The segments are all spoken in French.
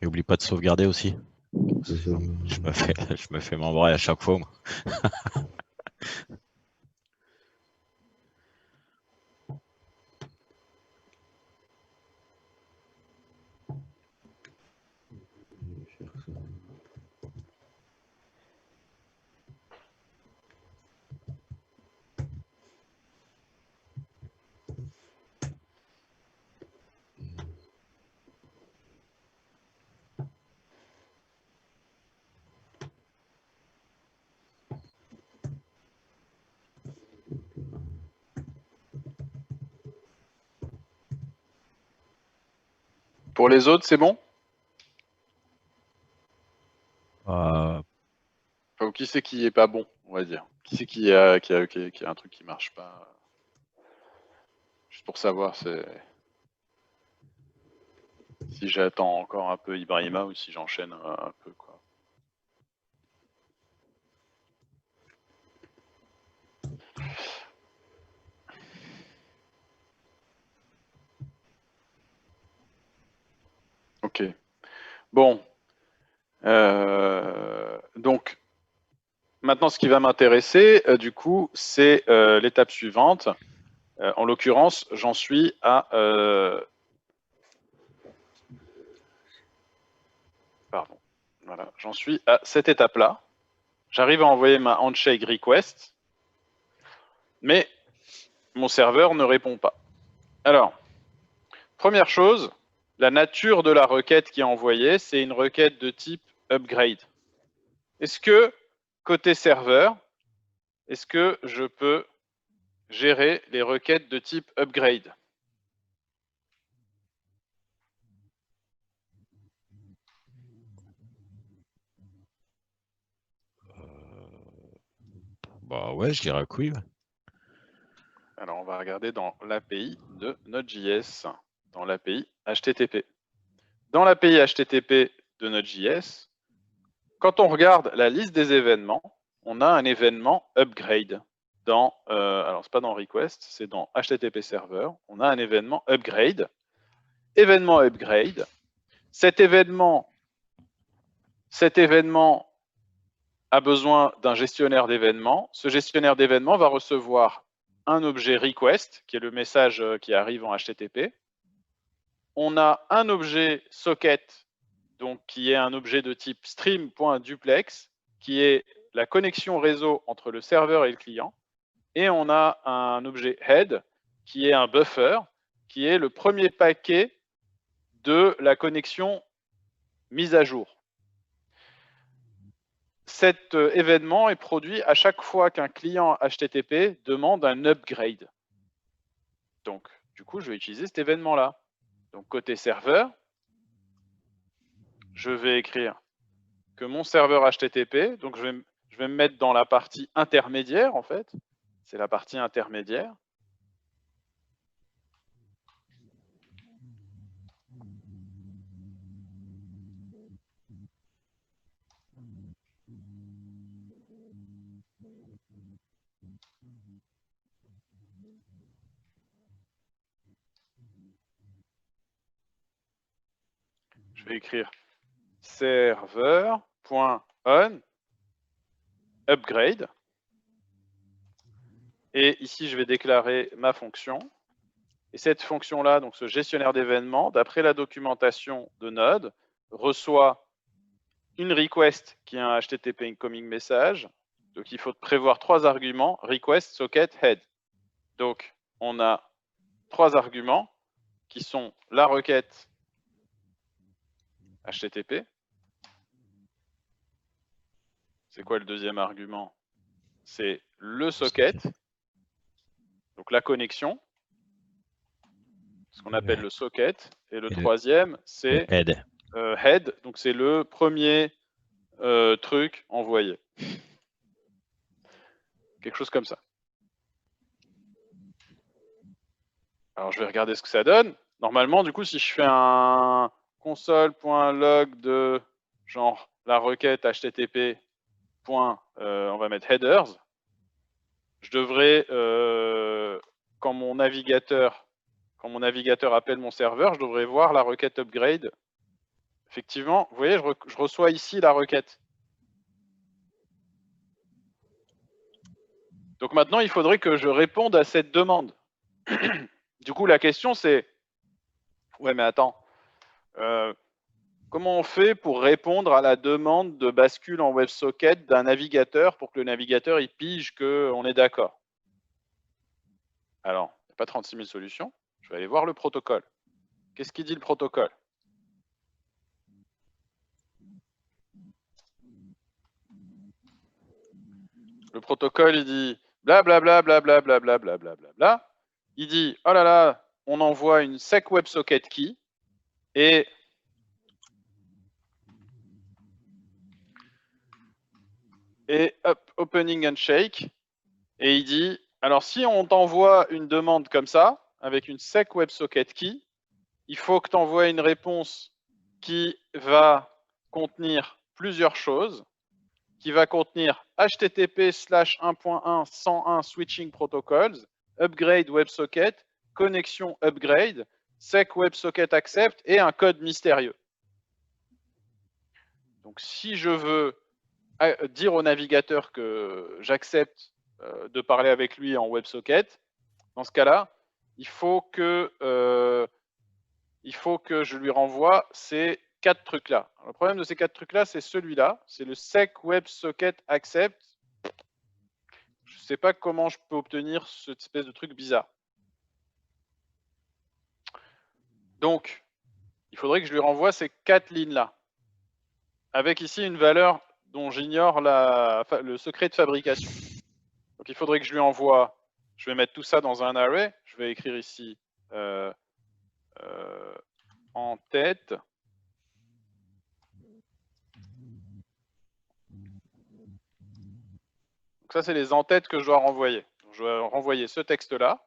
oublie pas de sauvegarder aussi. C'est ça. Je me fais membrer à chaque fois. Moi. Pour les autres, c'est bon? Ou qui c'est qui est pas bon, on va dire? Qui c'est qui a un truc qui marche pas? Juste pour savoir si j'attends encore un peu Ibrahima ou si j'enchaîne un peu, quoi. Ok. Bon. Donc, maintenant, ce qui va m'intéresser, du coup, c'est l'étape suivante. En l'occurrence, j'en suis à... Pardon. Voilà. J'en suis à cette étape-là. J'arrive à envoyer ma handshake request, mais mon serveur ne répond pas. Alors, première chose, la nature de la requête qui est envoyée, c'est une requête de type upgrade. Est-ce que, côté serveur, est-ce que je peux gérer les requêtes de type upgrade? Bah ouais, je dirais que oui. Alors, on va regarder dans l'API de Node.js, dans l'API HTTP. Dans l'API HTTP de Node.js, quand on regarde la liste des événements, on a un événement upgrade. Alors, ce n'est pas dans request, c'est dans HTTP server. On a un événement upgrade. Événement upgrade. Cet événement a besoin d'un gestionnaire d'événements. Ce gestionnaire d'événements va recevoir un objet request, qui est le message qui arrive en HTTP. On a un objet socket, donc qui est un objet de type stream.duplex, qui est la connexion réseau entre le serveur et le client. Et on a un objet head, qui est un buffer, qui est le premier paquet de la connexion mise à jour. Cet événement est produit à chaque fois qu'un client HTTP demande un upgrade. Donc, du coup, je vais utiliser cet événement-là. Donc, côté serveur, je vais écrire que mon serveur HTTP, donc je vais me mettre dans la partie intermédiaire, en fait. C'est la partie intermédiaire. Je vais écrire serveur.on upgrade. Et ici, je vais déclarer ma fonction. Et cette fonction-là, donc ce gestionnaire d'événements, d'après la documentation de Node, reçoit une request qui est un HTTP incoming message. Donc, il faut prévoir 3 arguments, request, socket, head. Donc, on a 3 arguments qui sont la requête HTTP. C'est quoi le deuxième argument? C'est le socket, donc la connexion, ce qu'on appelle le socket. Et le troisième, c'est head. Head, donc c'est le premier truc envoyé. Quelque chose comme ça. Alors, je vais regarder ce que ça donne. Normalement, du coup, si je fais un console.log de genre la requête HTTP. On va mettre headers, je devrais, quand mon navigateur appelle mon serveur, je devrais voir la requête upgrade effectivement, vous voyez, je reçois ici la requête. Donc maintenant, il faudrait que je réponde à cette demande. Du coup, la question c'est, ouais, mais attends, comment on fait pour répondre à la demande de bascule en WebSocket d'un navigateur pour que le navigateur il pige qu'on est d'accord? Alors, il n'y a pas 36 000 solutions. Je vais aller voir le protocole. Qu'est-ce qu'il dit le protocole? Le protocole, il dit blablabla, blablabla, blablabla, blablabla. Il dit, oh là là, on envoie une sec WebSocket key et up, opening and shake. Et il dit, alors si on t'envoie une demande comme ça, avec une sec WebSocket key, il faut que tu envoies une réponse qui va contenir plusieurs choses, qui va contenir http:/1.1.101 switching protocols, upgrade WebSocket, connexion upgrade, sec WebSocket accept et un code mystérieux. Donc si je veux dire au navigateur que j'accepte de parler avec lui en WebSocket, dans ce cas-là, il faut que je lui renvoie ces 4 trucs-là. Le problème de ces 4 trucs-là, c'est celui-là, c'est le sec WebSocket accept. Je ne sais pas comment je peux obtenir cette espèce de truc bizarre. Donc, il faudrait que je lui renvoie ces 4 lignes-là, avec ici une valeur dont j'ignore le secret de fabrication. Donc, il faudrait que je lui envoie, je vais mettre tout ça dans un array, je vais écrire ici en tête. Donc ça, c'est les en-têtes que je dois renvoyer. Donc, je dois renvoyer ce texte-là.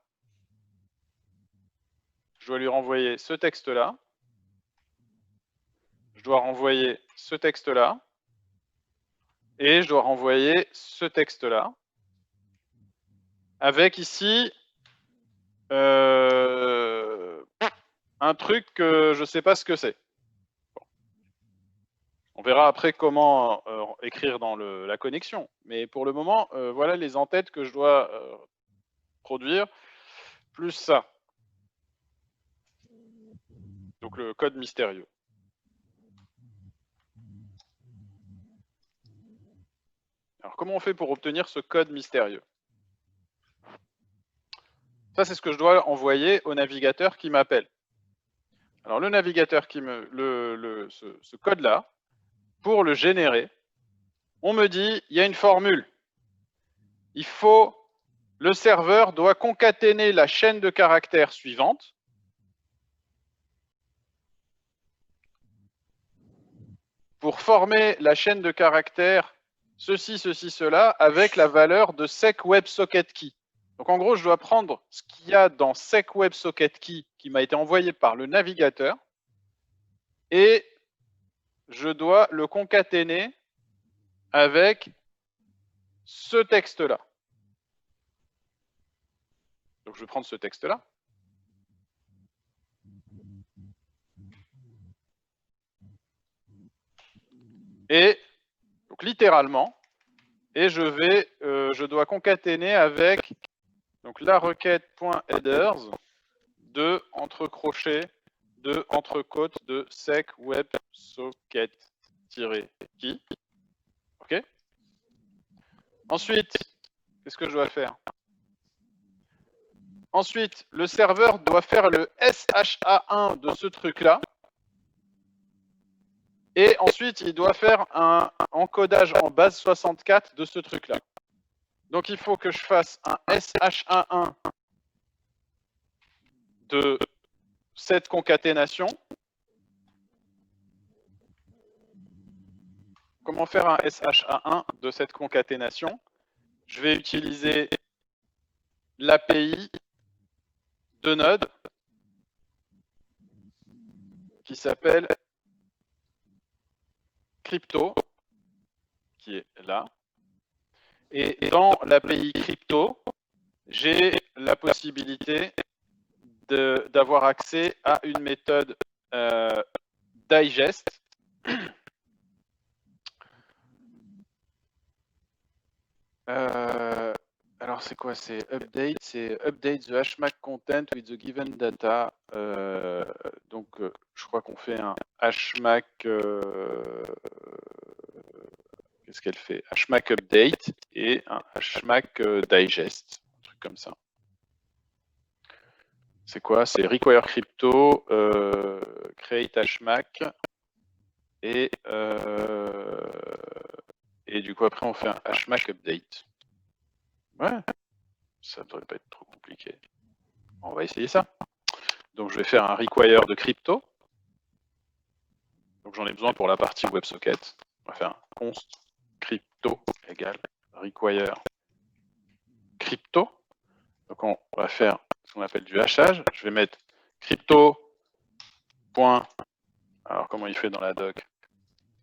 Je dois lui renvoyer ce texte-là. Je dois renvoyer ce texte-là. Et je dois renvoyer ce texte-là. Avec ici un truc que je ne sais pas ce que c'est. Bon. On verra après comment écrire dans la connexion. Mais pour le moment, voilà les en-têtes que je dois produire, plus ça. Donc le code mystérieux. Alors comment on fait pour obtenir ce code mystérieux? Ça, c'est ce que je dois envoyer au navigateur qui m'appelle. Alors le navigateur qui ce code-là, pour le générer, on me dit, il y a une formule. Le serveur doit concaténer la chaîne de caractères suivante. Pour former la chaîne de caractères, ceci, ceci, cela, avec la valeur de sec WebSocket key. Donc en gros, je dois prendre ce qu'il y a dans sec WebSocket key qui m'a été envoyé par le navigateur et je dois le concaténer avec ce texte-là. Donc je vais prendre ce texte-là. Et donc littéralement, et je dois concaténer avec donc la requête.headers de entre crochets de entre côtes de sec WebSocket-key. OK. Ensuite, qu'est-ce que je dois faire? Ensuite, le serveur doit faire le SHA1 de ce truc-là. Et ensuite, il doit faire un encodage en base 64 de ce truc-là. Donc, il faut que je fasse un SHA1 de cette concaténation. Comment faire un SHA1 de cette concaténation? Je vais utiliser l'API de Node qui s'appelle Crypto, qui est là. Et dans l'API Crypto, j'ai la possibilité d'avoir accès à une méthode digest Alors c'est quoi? C'est update, c'est update the hashmag content with the given data. Donc je crois qu'on fait un hashmag. Qu'est-ce qu'elle fait? Hashmag update et un hashmag digest, un truc comme ça. C'est quoi? C'est require crypto, create hashmag et du coup après on fait un hashmag update. Ouais, ça devrait pas être trop compliqué. On va essayer ça. Donc je vais faire un require de crypto. Donc j'en ai besoin pour la partie WebSocket. On va faire un const crypto égale require crypto. Donc on va faire ce qu'on appelle du hachage. Je vais mettre crypto. Alors comment il fait dans la doc?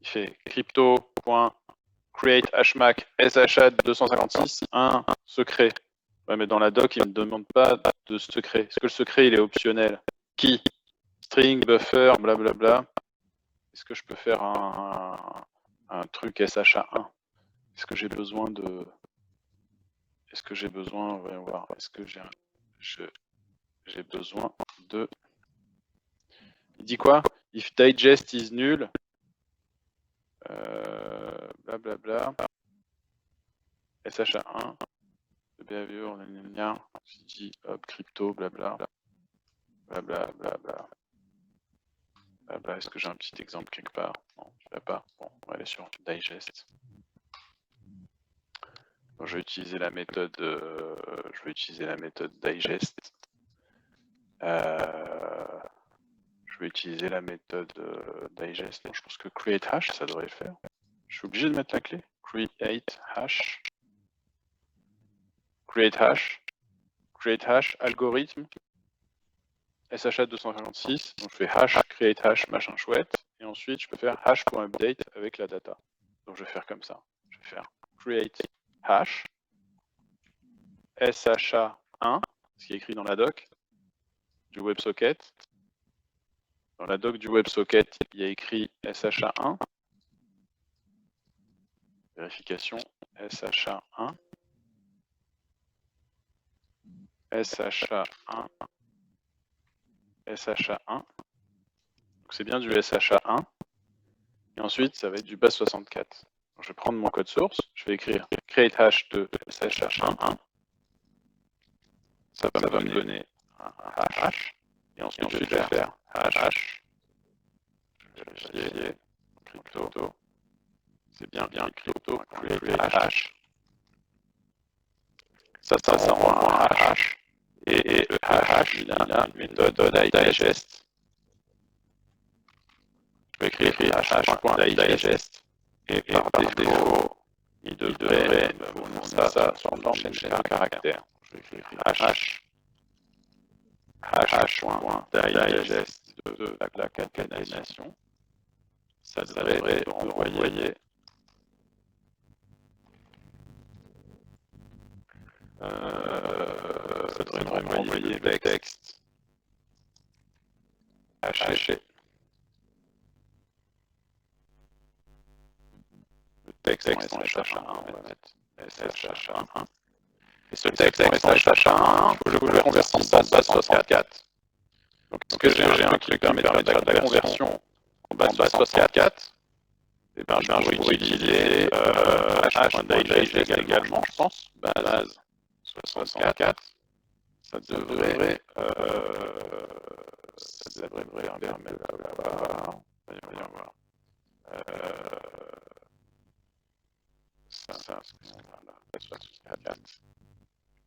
Il fait crypto.create hashmag sha 256 un secret. Ouais, mais dans la doc, il ne me demande pas de secret. Est-ce que le secret, il est optionnel? Key, string, buffer, blablabla. Est-ce que je peux faire un truc SHA1? Est-ce que j'ai besoin de... Est-ce que j'ai besoin... Voyons voir. Est-ce que j'ai besoin de... Il dit quoi? If digest is nul, blablabla, SHA1, le behavior, je dis hop, crypto, blabla, blablabla. Est-ce que j'ai un petit exemple quelque part? Non, je ne l'ai pas. Bon, on va aller sur digest. Donc, je vais utiliser la méthode digest. Je vais utiliser la méthode digest. Donc, je pense que create hash, ça devrait le faire. Je suis obligé de mettre la clé. Create hash. Create hash, algorithme. SHA 256. Donc je fais hash, create hash, machin chouette. Et ensuite, je peux faire hash.update avec la data. Donc je vais faire comme ça. Je vais faire create hash SHA1, ce qui est écrit dans la doc du WebSocket. Dans la doc du WebSocket, il y a écrit SHA1. Vérification SHA1. SHA1. SHA1. Donc c'est bien du SHA1. Et ensuite, ça va être du base 64. Donc, je vais prendre mon code source, je vais écrire create hash de SHA1. Ça va me donner un hash. Et ensuite, je vais faire hash. Je vais vérifier crypto. C'est bien crypto. Create hash. Ça envoie un hash. Et le hash, il a une méthode digest. Je vais écrire hash.digest. Et par défaut, il devrait me fournir ça sur une chaîne de caractères. Je vais écrire hash.digest de la concaténation. Ça devrait renvoyer le texte haché. Le texte en SHA1, on va mettre SHA1. Et ce texte en SHA1, il faut que je le convertisse en base 64. Donc, est-ce que j'ai un truc qui permet de faire de la conversion en base 64? Et bien, je vais utiliser hash.digest également, je pense. Base 64. Ça devrait permettre d'avoir. Voyons voir.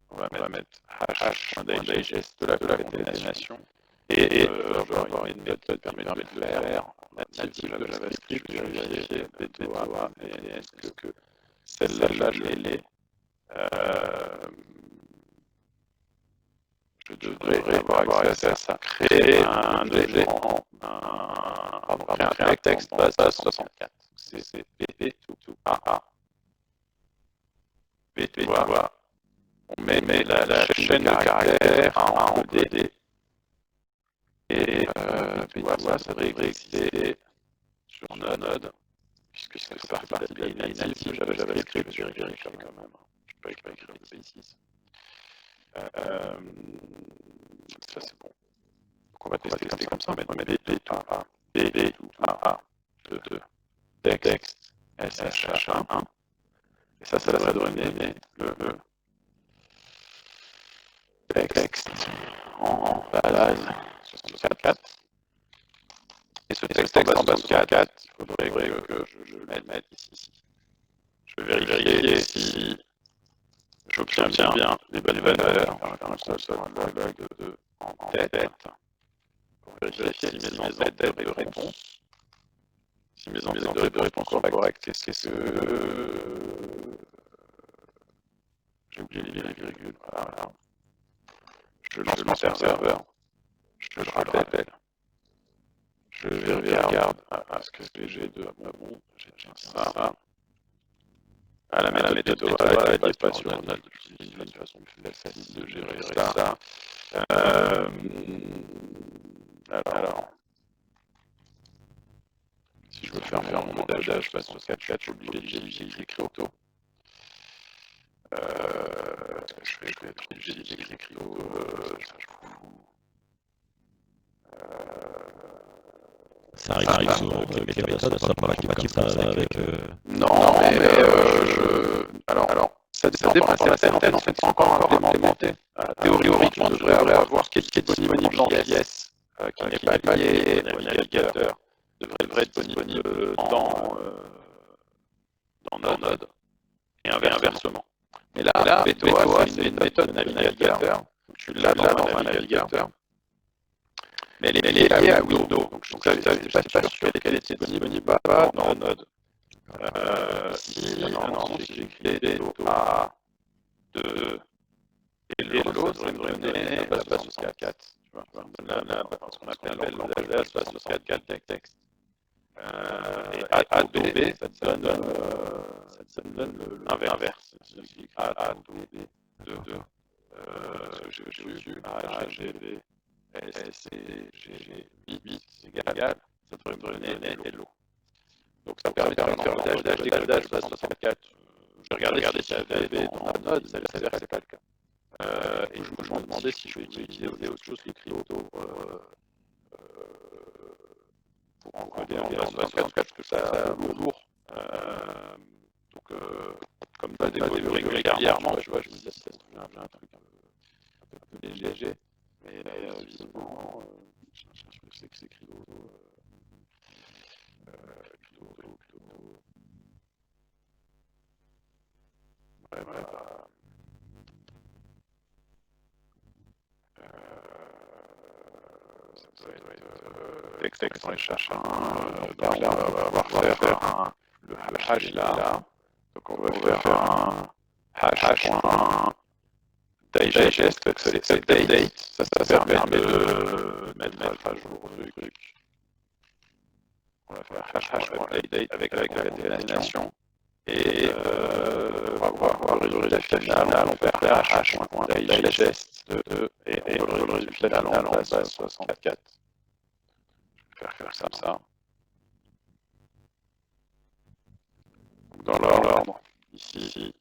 On va mettre hash.digest de la concaténation. Et je vais avoir une méthode qui permet de faire native de JavaScript. Je vais vérifier est-ce que celle-là, je l'ai. Je devrais avoir accès à ça. Créer un objet créer un texte base 64. C'est PP2AA. P2A. On met la chaîne de caractères en ODD. Et P2A, ça devrait exister sur node, puisque ça fait partie des API natifs de JavaScript, je vérifie quand même. Je peux pas écrire des bêtises. Ça c'est bon. Donc on va tester comme ça, on va mettre B tout A, B tout A, 2, texte, SHA1. Et ça va donner le texte en base 64. Et ce texte en base 64, il faudrait que je le mette ici. Je vais vérifier si j'obtiens bien les bonnes valeurs. On va faire un console log en tête. Pour vérifier si mes en-têtes de réponse. Si mes en-têtes de réponse sont correctes, c'est que j'ai oublié les virgules. Voilà. Je lance mon serveur. Je le rappelle. Je regarde. Est-ce que j'ai de bon, j'ai ça. À la méthode auto, elle n'est pas sur Node. J'utilise une façon plus facile de gérer ça. Alors, si je veux faire mon encodage, je passe sur 4, je suis obligé d'écrire auto. Je vais être obligé d'écrire auto. Ça, je fous. Ça arrive souvent avec les méthodes, ça pas qui comme ça avec... Non, mais alors, ça dépend, certaines en fait sont encore implémentées. Théoriquement, tu devrais avoir ce qui est disponible dans JS, qui n'est pas lié au navigateur, devrait être disponible dans Node, et inversement. Mais là, VTOA, c'est une méthode de navigateur, tu l'as dans un navigateur, mais elle est liée à Windows, donc je ne suis pas sûr qu'elle est disponible pas dans Node. Si j'écris des A, 2, et l'autre, ça me donner la base 64. Tu vois, ce qu'on appelle la base 64 texte. Et A, 2, B, ça te donne l'inverse. A, 2, 2, A, G, B, S, G, 8, égal, ça devrait me donner Hello. Donc ça permet de faire l'encodage, décodage base 64. Je regardais si j'avais dans Node, ça s'avère que c'est pas le cas. Et je me demandais si je vais utiliser autre chose que crypto pour encoder en base 64, parce que ça lourd. Donc comme ça évolue régulièrement, tu vois, je me dis si ça se trouve j'ai un truc un peu léger, mais visiblement, je sais que c'est crypto. Texte, on cherche un. Donc là, on va pouvoir faire le hash là. Donc on va faire un hash.digest, c'est date. Ça permet de mettre à jour le truc. On va faire hash.date avec la concaténation. Et on va voir le résultat final, on perd hash.digest et le résultat final en base 64. Je vais faire ça. Dans l'ordre, ici.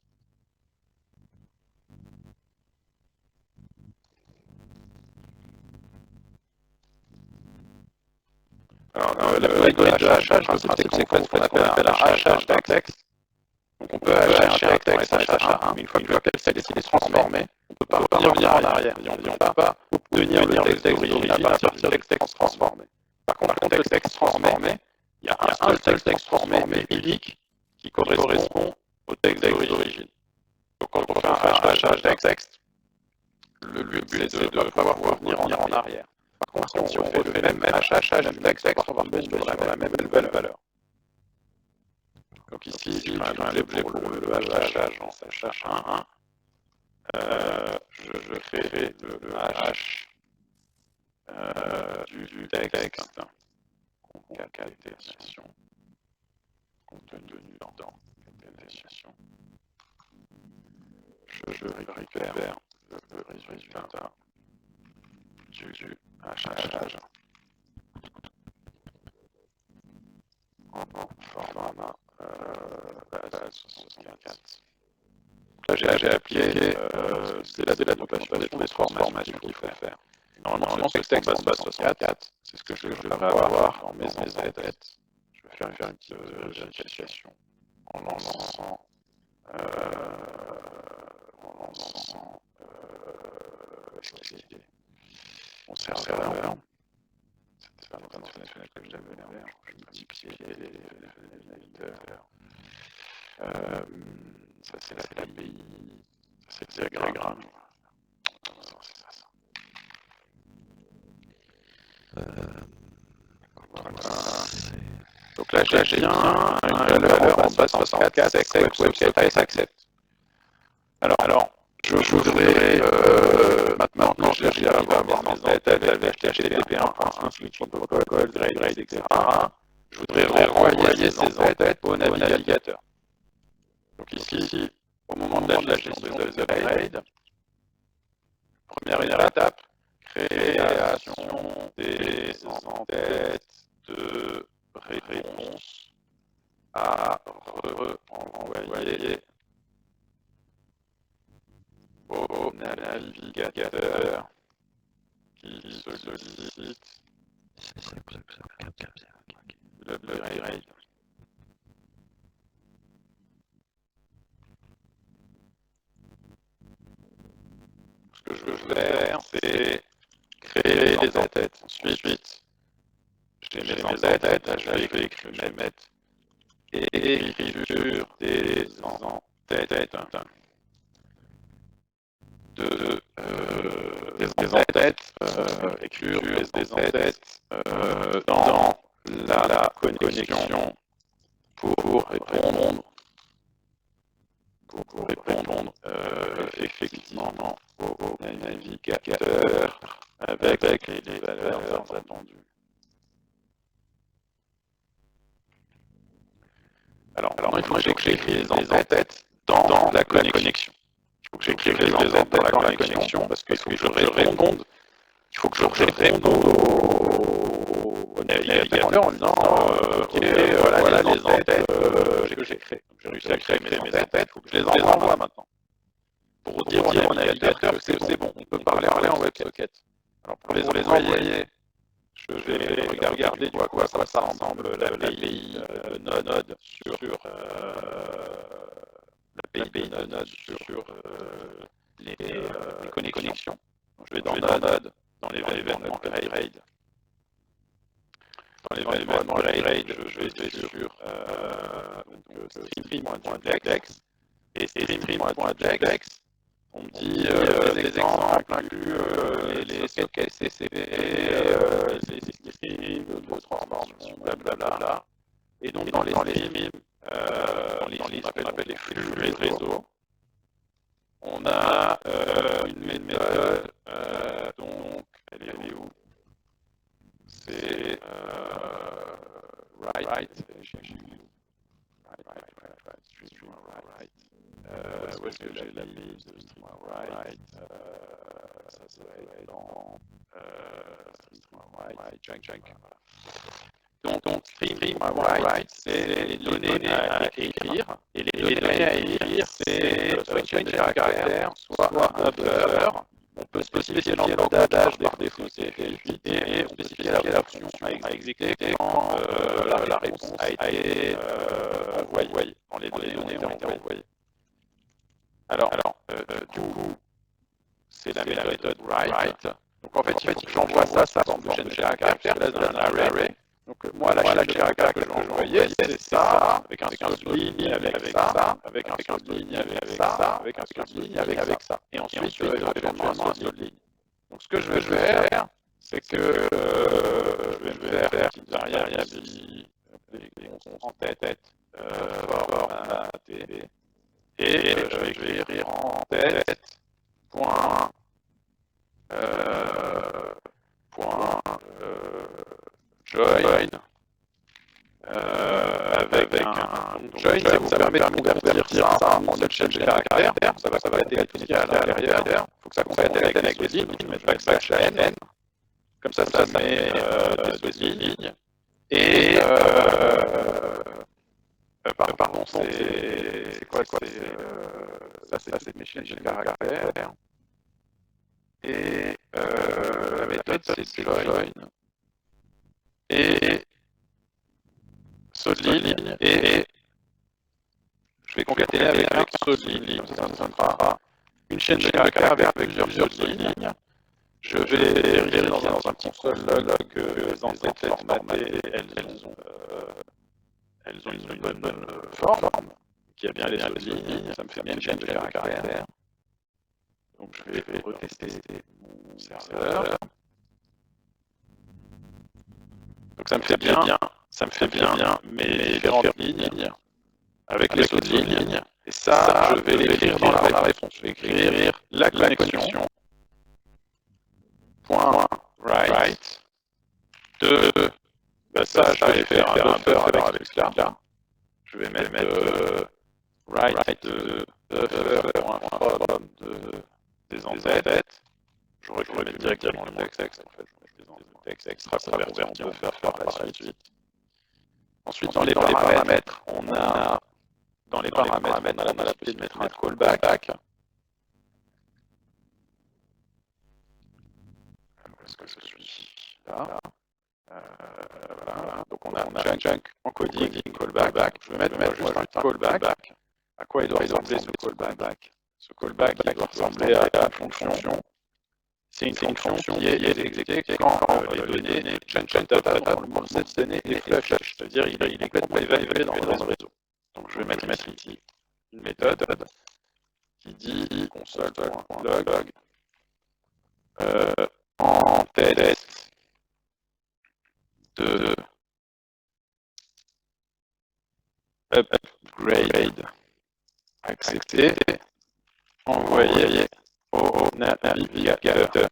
Alors, l'algorithme de hachage, c'est qu'on appelle un hachage d'un texte. Donc on peut hacher un texte SHA1, mais une fois que le texte est transformé, on ne peut pas revenir en arrière. On ne peut pas obtenir le texte d'origine à partir du texte transformé. Par contre, le texte transformé, il y a un seul texte transformé, mais unique, qui correspond au texte d'origine. Donc quand on fait un hachage d'un texte, le but c'est de ne pas pouvoir revenir en arrière. Par contre, si on fait le même hachage du texte, on va revenir sur la même valeur. Donc ici, je fais un objet pour le hachage en SHA1. Je crée le hash du texte concaténation contenu dans concaténation. Je récupère le résultat du hachage format base 64. Là, j'ai appliqué, c'est la notation des transformations qu'il faut faire. Normalement, ce texte en base 64, c'est ce que je devrais avoir dans mes têtes. Je vais faire une petite vérification en lançant mon serveur. C'était pas dans la fenêtre que j'avais ouvert. Je multipliais les navigateurs. Ça, c'est l'API. C'est le diagramme. C'est ça. Voilà. Donc là, j'ai bien une valeur en base 64, c'est website accept. Alors, je voudrais, maintenant que j'ai à avoir mes têtes avec HTTP1, switch protocol, grade, etc., je voudrais renvoyer ces entêtes au navigateur. Donc ici, au moment de la gestion de upgrade, première étape, création des entêtes de réponse à renvoyer au navigateur qui sollicite l'upgrade. Ce que je veux faire, c'est créer les entêtes. Ensuite, j'ai mes entêtes, là je vais écrire, je vais mettre écriture des entêtes des entêtes, écriture des entêtes dans la connexion pour répondre effectivement au navigateur avec les valeurs attendues. Alors il faut que j'écris les entêtes dans la connexion. Il faut que j'écrive les entêtes dans la connexion parce qu'il faut que je réponde. Il faut que je réponde au navigateur en disant voilà les entêtes que j'ai créées. J'ai réussi à créer mes entêtes, il faut que je les envoie maintenant. Pour dire au navigateur que c'est bon, on peut parler en WebSocket. Alors pour les envoyer, je vais regarder du coup à quoi ça ressemble l'API Node sur l'API Node sur les connexions. Donc je vais dans Node, dans l'événement Upgrade. Dans l'événement Upgrade, je vais sur stream.jx et stream.jx. On me dit les exemples incluent les sockets CCP, les streams de transformation, blablabla. Et donc dans les streams, on appelle les flux réseau, on a une méthode, donc elle est où? C'est write. Où est-ce que j'ai la liste de stream write? Ça va être dans stream write, junk. Donc stream write, c'est les données à écrire, et les données à écrire, c'est soit une chaîne de caractères, soit un buffer. On peut spécifier l'encodage par défaut CFF8 et on spécifie la fonction à exécuter quand la réponse a été envoyée, quand les données ont été envoyées. Alors, du coup, c'est la méthode write. Donc en fait, il faut que j'envoie ça forme de chaîne de caractères, là dans un array. Donc moi, la chaîne de caractères que je vais envoyer, c'est ça, avec un sub-ligne, avec ça, avec un sub-ligne, avec ça, avec un sub-ligne, avec ça. Et ensuite, éventuellement un sub-ligne. Donc ce que je vais faire, c'est que je vais faire une petite variable en tête, formaté, et je vais écrire en tête, point join, avec un join, ça vous permet de convertir ça en une chaîne de caractères, ça va être calculé à l'intérieur, il faut que ça concatène avec des lignes, donc je vais mettre backslash n, comme ça met des lignes, et c'est quoi? Ça, c'est mes chaînes de caractères. Et la méthode, c'est join. Et SolidLine. Et je vais concaténer avec un SolidLine. Ça me fera une chaîne de caractères avec plusieurs SolidLines. Je vais vérifier dans un console log que les entêtes formatées, elles ont une bonne forme, qu'il y a bien les SolidLines. Ça me fait bien une chaîne de caractères. Donc je vais retester mon serveur. Donc ça me fait bien mes différentes lignes avec les autres lignes. Et ça, je vais l'écrire dans la réponse. Je vais écrire la connexion point write de, ça je vais faire un buffer avec cela. Je vais mettre write de buffer.from des entêtes. J'aurais pu mettre directement le texte, en fait. Je vais dans le texte extra convertir en buffer par la suite. Ensuite, dans les paramètres, on a la possibilité de mettre un callback. Est-ce que je suis là? Voilà. Donc on a junk encoding callback. Je vais mettre juste un callback. À quoi il doit ressembler ce callback? Ce callback, il doit ressembler à une fonction. C'est une fonction qui est exécutée quand les données dans cette donnée est flush, c'est-à-dire il est complètement évalué dans le réseau. Donc je vais mettre ici une méthode qui dit console.log en test de upgrade accepté, envoyé au navigateur.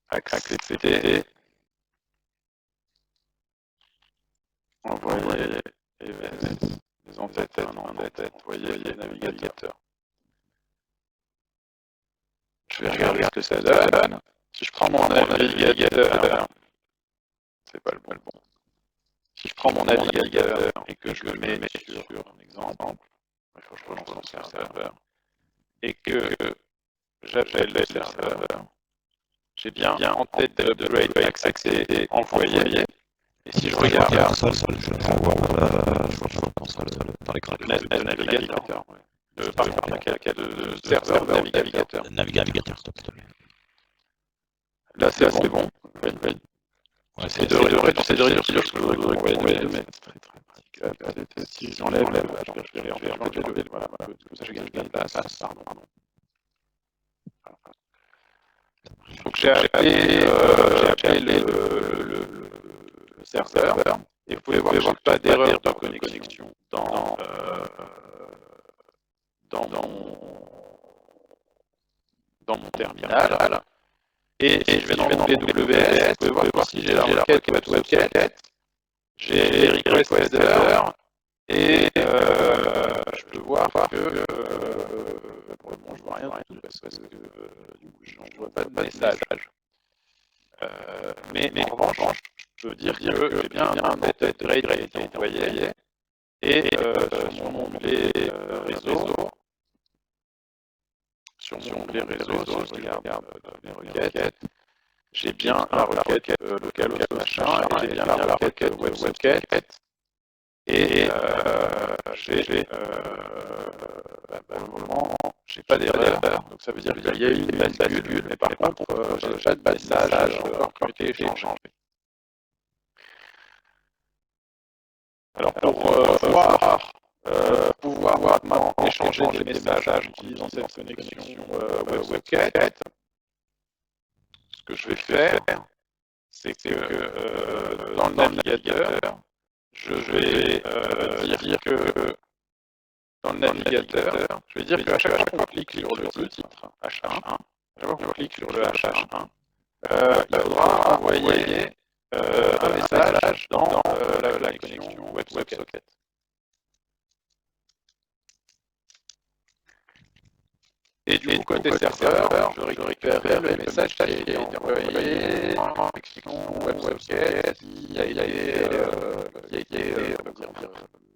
Accepté, envoyé les entêtes, envoyé les navigateurs. Je vais regarder ce que ça donne. Si je prends mon navigateur, c'est pas le bon. Si je prends mon navigateur et que je le mets sur un exemple, il faut que je relance mon serveur, et que j'appelle le serveur, j'ai bien en tête d'upgrade accepté envoyé. Et si je regarde la console, je vois la console par l'écran. Le navigateur. Par quel serveur navigateur. Navigateur, s'il te plaît. Là, c'est bon. Ouais, c'est de réduire ce que je voudrais envoyer de mettre. Très pratique. Si j'enlève, je vais enlever le. Voilà. Comme ça, je gagne de la place. Pardon. Donc j'ai appelé le serveur et vous pouvez voir que je n'ai pas d'erreur de connexion dans mon terminal. Et je vais dans WS, vous pouvez voir si j'ai la requête, j'ai les request headers et je peux voir que pour le moment je vois rien du tout parce que du coup je ne vois pas de message. Mais en revanche, je peux dire que j'ai bien un entête grade qui a été envoyé et sur mon onglet réseau, si je regarde mes requêtes, j'ai bien la requête localhost machin, et j'ai bien la requête websocket, et j'ai pour le moment, j'ai pas d'erreur, donc ça veut dire qu'il y a eu une bascule, mais par contre, j'ai pas de message encore qui a été échangé. Alors pour pouvoir maintenant échanger des messages en utilisant cette connexion websocket, ce que je vais faire, c'est que dans le navigateur, je vais dire que dans le navigateur, je vais dire qu'à chaque fois qu'on clique sur le titre H1, il faudra envoyer un message dans la connexion WebSocket. Et du coup, côté serveur, je récupérerai le message qui a été envoyé en connexion WebSocket qui a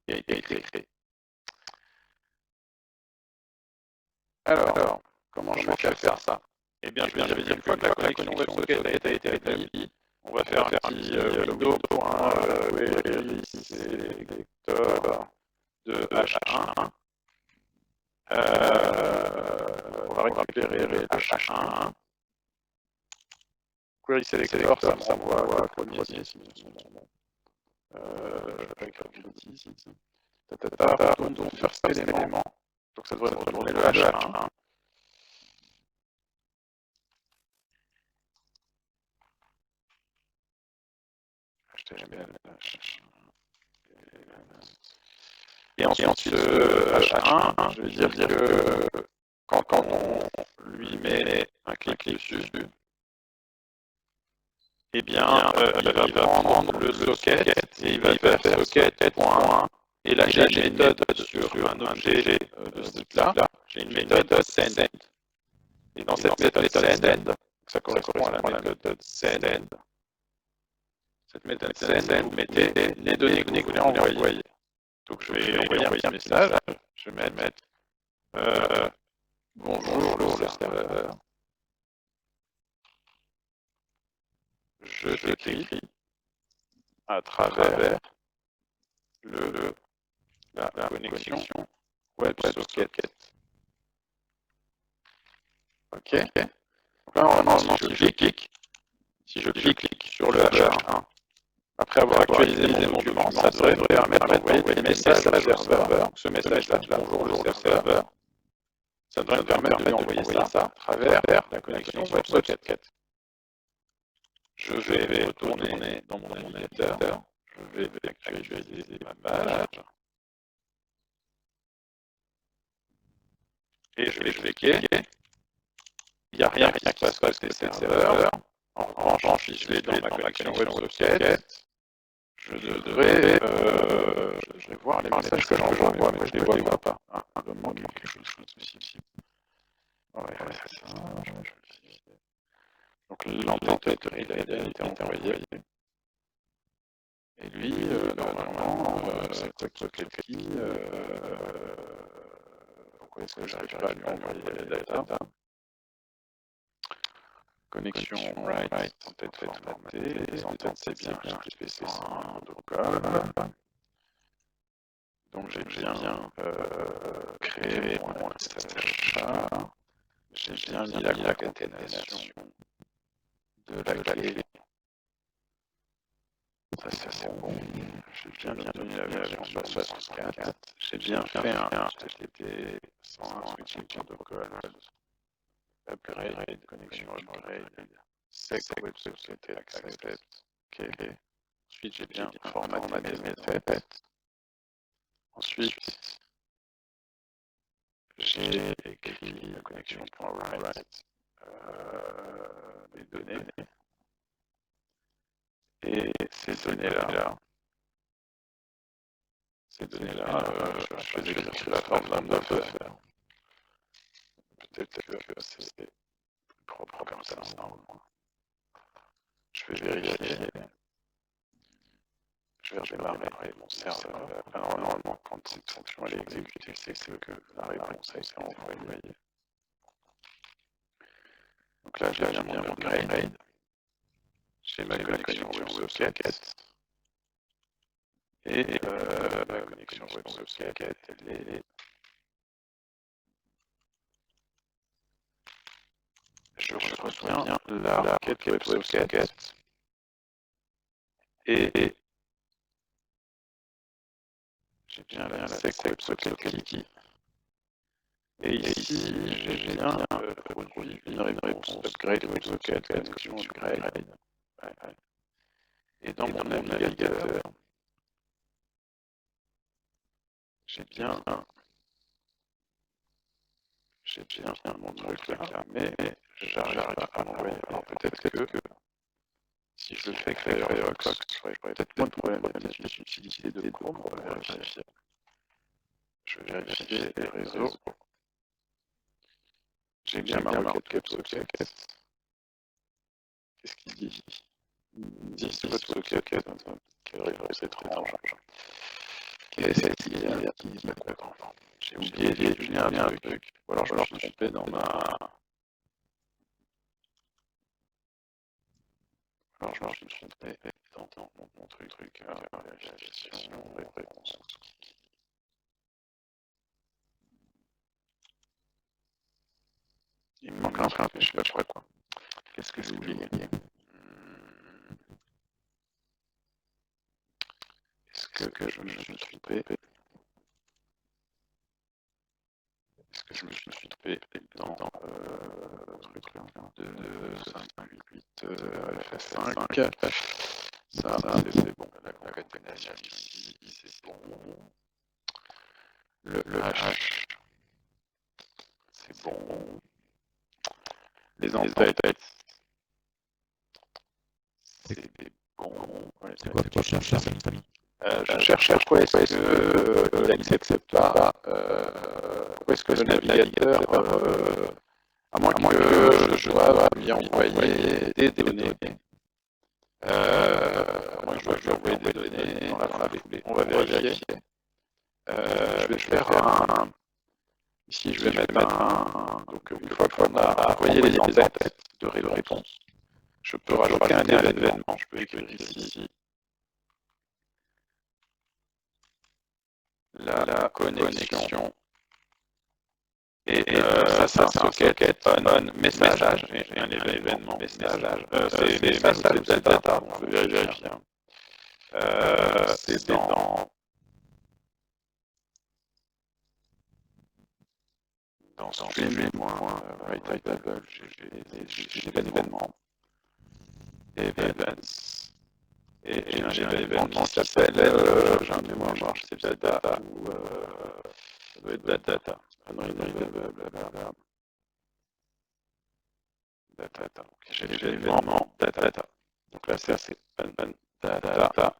été créé. Alors, comment je vais faire ça? Eh bien, je vais dire une fois que la connexion WebSocket a été établie, on va faire un petit window.query selector de H1. On va récupérer le H1. Query selector, ça me renvoie le premier ici. Je vais pas écrire du ici. Retourne first élément. Donc ça devrait me retourner le H1. Et ensuite, ce H1, je vais dire que quand on lui met un clic dessus, eh bien, il va prendre le socket et il va faire socket.1 et là j'ai une méthode sur un objet de ce type-là, j'ai une méthode send. Et dans cette méthode send, ça correspond à la méthode send. Cette méthode send, vous mettez les données que vous voulez envoyer. Donc je vais envoyer un petit message, je vais mettre bonjour le serveur, je t'écris à travers la connexion WebSocket. Ok. Donc là, normalement, si je clique sur le H1, après avoir actualisé mon document, ça devrait me permettre d'envoyer des messages au serveur. Ce message-là, bonjour le serveur, ça devrait me permettre de lui envoyer ça à travers la connexion WebSocket. Je vais retourner dans mon navigateur, je vais actualiser ma page. Et je vais cliquer. Il n'y a rien qui se passe côté serveur. En revanche, si je vais dans ma connexion WebSocket, je devrais voir les messages que j'envoie, moi je ne les vois pas. Il doit me manquer quelque chose ici. Ouais, c'est ça. Donc l'entête, il a été envoyé. Et lui, normalement, c'est WebSocket qui... pourquoi est-ce que j'arrive pas à lui envoyer les data? Connexion right, entête formatée, les entêtes c'est bien HTTP100 protocole. Donc j'ai bien créé mon SSH, j'ai bien mis la concaténation de la clé. Ça c'est bon, j'ai bien donné la version 64, j'ai bien fait un HTTP 101 switching protocol, upgrade, connexion upgrade, sec WebSocket accept, ok. Ensuite j'ai bien formaté mes entêtes. Ensuite, j'ai écrit la connexion.write les données. Et ces données-là, je vais écrire la forme d'un buffer. Peut-être que c'est plus propre comme ça. Je vais vérifier. Je vais redémarrer mon serveur. Alors, normalement, quand cette fonction est exécutée, c'est que la réponse a été envoyée. Donc là, j'ai bien mon upgrade. J'ai ma connexion WebSocket. Et la connexion WebSocket, elle est... Je reçois bien la requête WebSocket. Et j'ai bien la sec WebSocket qui. Et ici, j'ai bien produit une réponse upgrade WebSocket, connexion upgrade. Et dans mon navigateur, j'ai bien mon truc là, mais j'arrive pas à l'envoyer. Alors peut-être que si je le fais créer Firefox, j'aurai peut-être moins de problèmes avec l'utilité de Chrome pour vérifier. Je vais vérifier les réseaux. J'ai bien ma requête WebSocket. Qu'est-ce qu'il dit? Il dit WebSocket. Quelle réponse étrange. Qu'est-ce qu'il dit? J'ai oublié de deviner un truc. Ou alors je me suis trompé dans ma... Alors je me suis trompé dans mon truc. Vérification, réponse. Il me manque un truc, je sais pas quoi. Qu'est-ce que j'ai oublié? Est-ce que je me suis trompé? Est-ce que je me suis trompé dans truc là 2, 5, 8, FF5? Ça, c'est bon. La concaténation ici, c'est bon. Le H, c'est bon. Les entêtes, c'est bon. C'est quoi que tu cherches, Samy? Je cherche pourquoi est-ce qu'il n'accepte pas, pourquoi est-ce que le navigateur, à moins que je doive lui envoyer des données, à moins que je doive lui envoyer des données dans la foulée, on va vérifier. Je vais faire un... Ici, je vais mettre un... Donc, une fois qu'on a envoyé les entêtes de réponse, je peux rajouter un événement. Je peux écrire ici la connexion. Et ça c'est un socket on message. J'ai un événement message. C'est message ou data, on peut vérifier. C'est dans stream.writable, j'ai l'événement events. Et j'ai un événement qui s'appelle, j'ai un mémoire, c'est data ou ça doit être data. Ah non, blablabla. Data. J'ai l'événement data. Donc là, c'est data.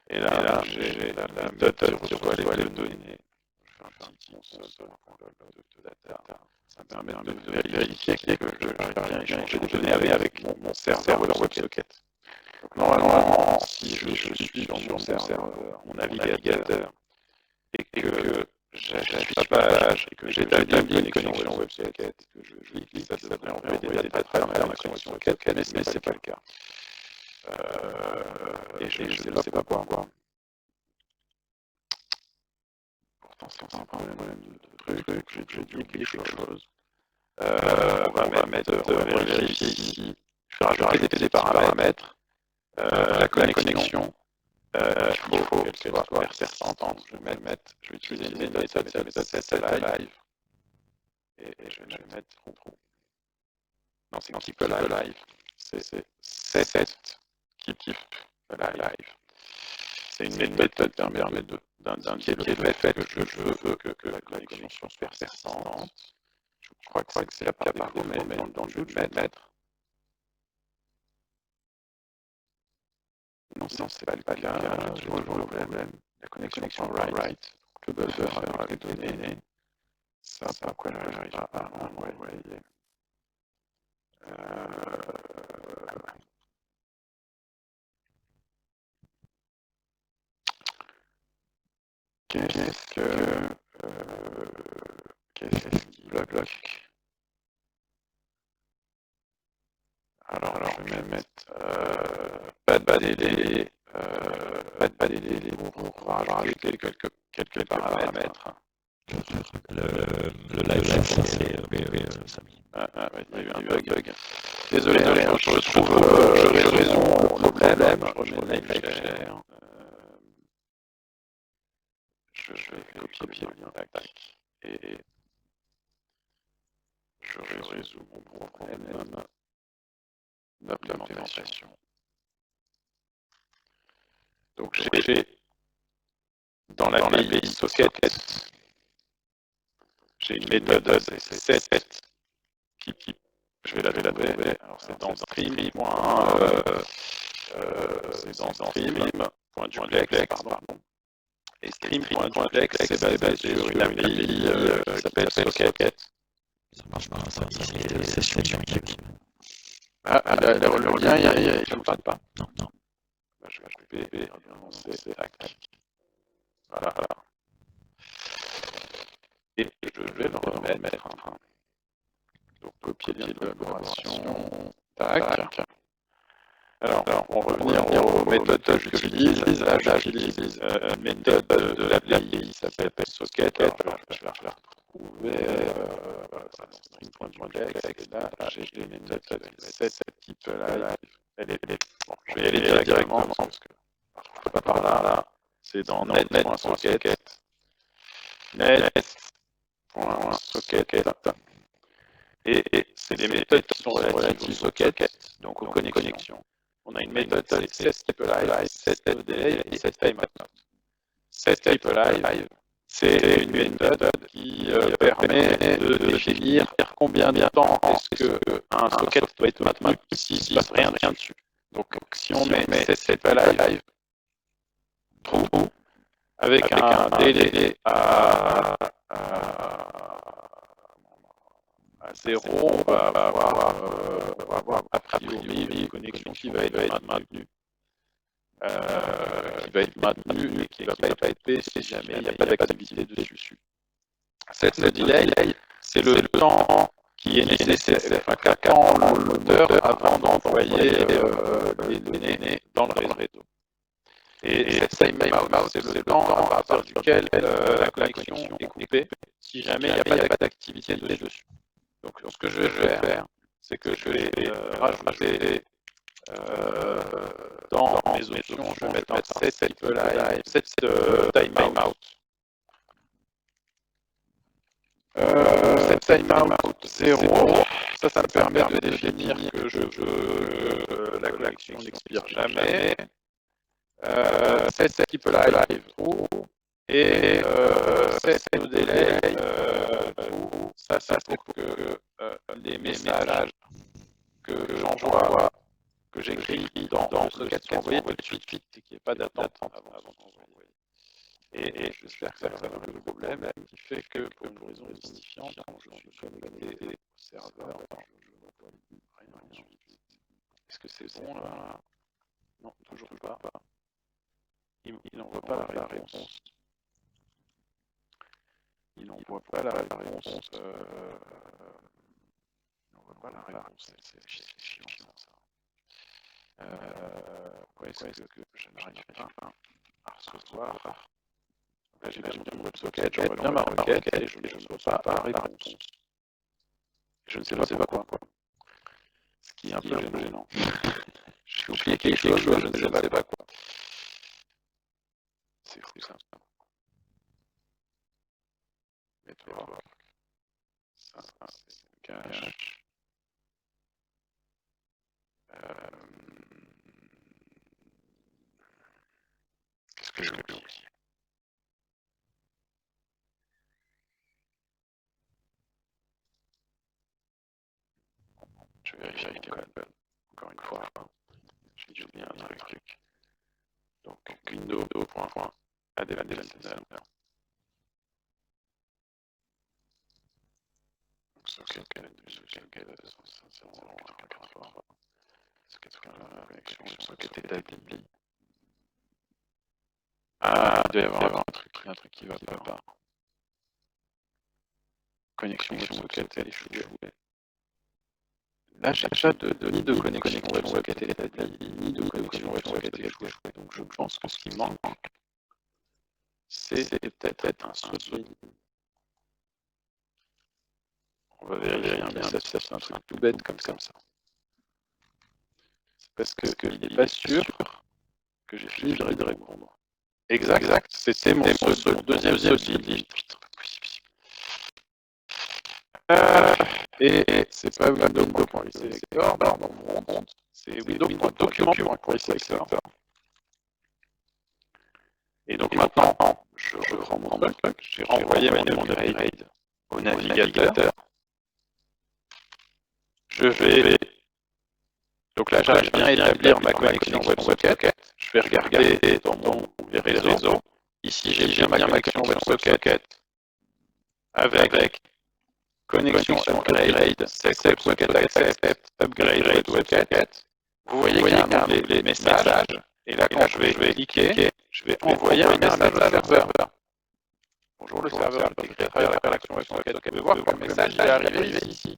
Et là, j'ai la méthode qui reçoit les données. Je fais un petit de data. Ça me permet de vérifier que j'arrive bien à échanger des données avec mon serveur WebSocket. Donc normalement, si je suis sur mon serveur, mon navigateur, et que j'affiche la page, et que j'établis une connexion WebSocket, et que je clique, ça devrait envoyer des datas à travers ma connexion WebSocket, mais ce n'est pas le cas. Et je ne sais pas pourquoi. Pourtant, c'est un problème de truc, j'ai dû oublier quelque chose. On va vérifier ici. Je vais rajouter des paramètres. La connexion. Il faut qu'elle soit persistante. Je vais utiliser une méthode set live. Et je vais mettre non, c'est keep live. C'est set keep live. C'est une méthode qui permet d'indiquer le fait que je veux que la connexion soit persistante. Je crois que c'est la part défaut, mais dans le jeu, je vais mettre. Non, c'est pas le cas. Toujours le problème. La connexion write. Le buffer avec les données. Ça, pourquoi j'arrive pas à envoyer. Qu'est-ce qui bloque? Alors, je vais mettre pas de délai pour rajouter quelques paramètres. Le live, ça c'est Samy. Il y a eu un bug. Désolé, je résous le problème. Je remets le share. Je vais copier le lien, tac. Et je résous mon problème d'implémentation. Donc j'ai dans l'API socket, j'ai une méthode set qui je vais la trouver. Alors c'est dans stream.duplex, pardon. Et stream.duplex, c'est basé sur une API qui s'appelle socket. Ça marche pas, ça c'est Jacques. Ah, le lien, il ne fonctionne pas. Non, non. Je vais couper, c'est tac. Voilà. Et je vais le remettre. Donc, copier lien de collaboration. Tac. Alors, pour revenir aux méthodes que j'utilise, là, j'utilise une méthode de l'API qui s'appelle Socket. Alors, je vais la retrouver. String.js. Là, j'ai des méthodes de cette type-là. Bon, je vais y aller directement parce que je ne peux pas par là. C'est dans net.socket. Net.socket. Et c'est les méthodes qui sont relatives au socket, donc aux connexions. On a une méthode, c'est setTypeLive, setDelay et setTimeout. setTypeLive, c'est une méthode qui permet de définir combien de temps est-ce qu'un socket doit être maintenu s'il ne se passe rien dessus. Donc si on met setTypeLive true avec un délai à 0, on va avoir a priori une connexion qui va être maintenue. Et qui ne va pas être payée si jamais il n'y a pas d'activité dessus. Cette delay, c'est le temps qui est nécessaire, qu'attend l'auteur avant d'envoyer les données dans le réseau. Et cette timeout, c'est le temps à partir duquel la connexion est coupée si jamais il n'y a pas d'activité dessus. Donc ce que je vais faire, c'est que je vais rajouter dans mes options, je vais mettre setTypeLive, setTimeout. setTimeout 0, ça me permet de définir que la connexion n'expire jamais. setTypeLive true et setDelay true, ça pour que les messages que j'envoie, que j'écris dans le socket sont envoyés tout de suite et qu'il n'y ait pas d'attente avant d'envoyer. Et j'espère que ça va résoudre le problème qui fait que pour une raison justifiante, quand je suis connecté au serveur, je ne vois rien. Est-ce que c'est bon là? Non, toujours pas. Il n'envoie pas la réponse. Il n'envoie pas la réponse. C'est chiant ça. Pourquoi est-ce que je n'arrive pas à recevoir? Là, j'ai bien mon WebSocket, j'envoie bien ma requête et je ne reçois pas la réponse. Je ne sais pas pourquoi. Ce qui est un peu gênant. J'ai oublié quelque chose, je ne sais pas quoi. C'est fou ça. Network. Ça, c'est cache. Qu'est-ce que je vais oublier? Je vais vérifier avec code. Encore une fois, j'ai dû oublier un truc. Donc, window.addEvent. Socket, socket établi. Ah, il doit y avoir un truc qui va pas. Connexion WebSocket, elle est échouée. Là, j'ai pas ni de connexion WebSocket établie, ni de connexion WebSocket échouée. Donc, je pense que ce qui manque, c'est peut-être un saut de ligne. On va vérifier bien, ça c'est un truc tout bête comme ça. C'est parce qu'il n'est pas sûr que j'ai fini de répondre. Exact. C'était mon deuxième saut de ligne. Et c'est pas window.selector, dans mon compte, c'est window.document.selector. Et donc maintenant, je reprends mon truc, j'ai renvoyé mon upgrade au navigateur. Je vais... Donc là, j'arrive bien à établir ma connexion WebSocket. Je vais regarder dans mon réseau. Ici, j'ai bien ma connexion WebSocket avec connexion upgrade, accept socket accept, upgrade socket. Vous voyez qu'il y a un onglet message. Et là, quand je vais cliquer, je vais envoyer un message au serveur. Bonjour, le serveur est écrit à travers l'action WebSocket. Vous pouvez voir que le message est arrivé ici.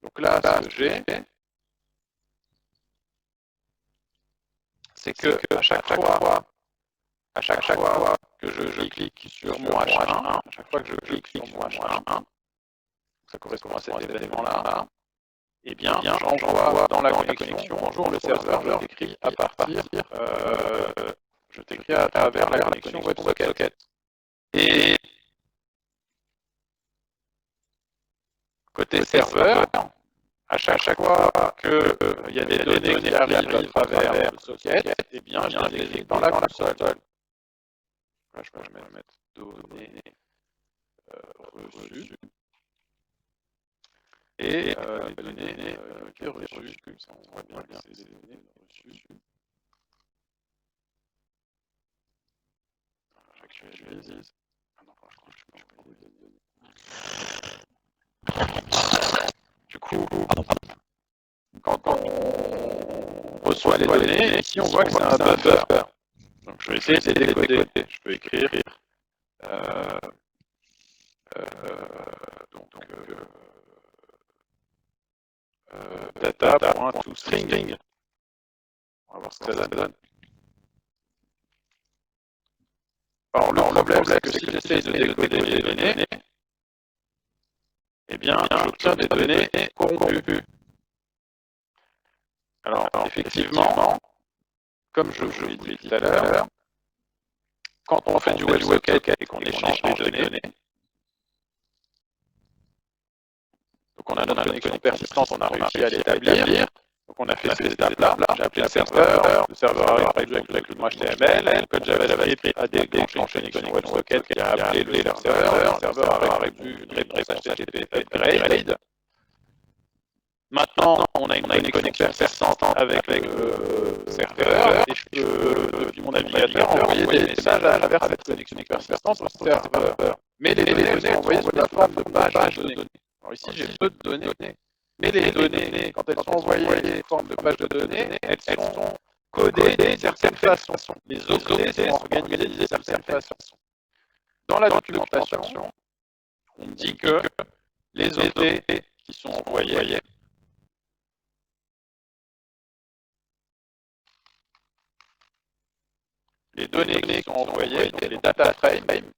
Donc là, ce que j'ai, c'est que à chaque fois que je clique sur mon H1, à chaque fois que je clique sur mon H1, ça correspond à cet événement-là, eh bien, j'envoie dans la connexion, bonjour, le serveur, je t'écris à partir, je t'écris à travers la connexion WebSocket. Et côté serveur, à chaque fois qu'il y a des données qui arrivent à travers le socket, eh bien, je les écris dans la console. Là, je peux mettre données reçues. Et les données reçues, comme ça on voit bien ces données reçues. J'actualise. Du coup, quand on reçoit les données, ici on voit que c'est un buffer. Donc je vais essayer de les décoder. Je peux écrire data.toString. On va voir ce que ça donne. Alors le problème, c'est que si j'essaie de décoder les données, eh bien, j'obtiens des données corrompues. Alors, effectivement, comme je vous l'ai dit tout à l'heure, quand on fait du WebSocket et qu'on échange des données, donc on a notre connexion persistante, on a réussi à l'établir. Donc on a fait ces étapes-là, j'ai appelé le serveur arrive avec le mot HTML, le code JavaScript a déclenché une connexion WebSocket qui a appelé le serveur a répondu une réponse HTTP upgrade. Maintenant, on a une connexion persistante avec le serveur et je peux, depuis mon navigateur, envoyer des messages à travers cette connexion persistante au serveur. Mais les données sont envoyées sous la forme de pages de données. Alors ici, j'ai peu de données. Mais les données, quand elles sont envoyées sous forme de pages de données, elles sont codées d'une certaine façon. Les octets sont organisés d'une certaine façon. Dans la documentation, on dit que les octets qui sont envoyés les données qui sont envoyées, donc les data frames,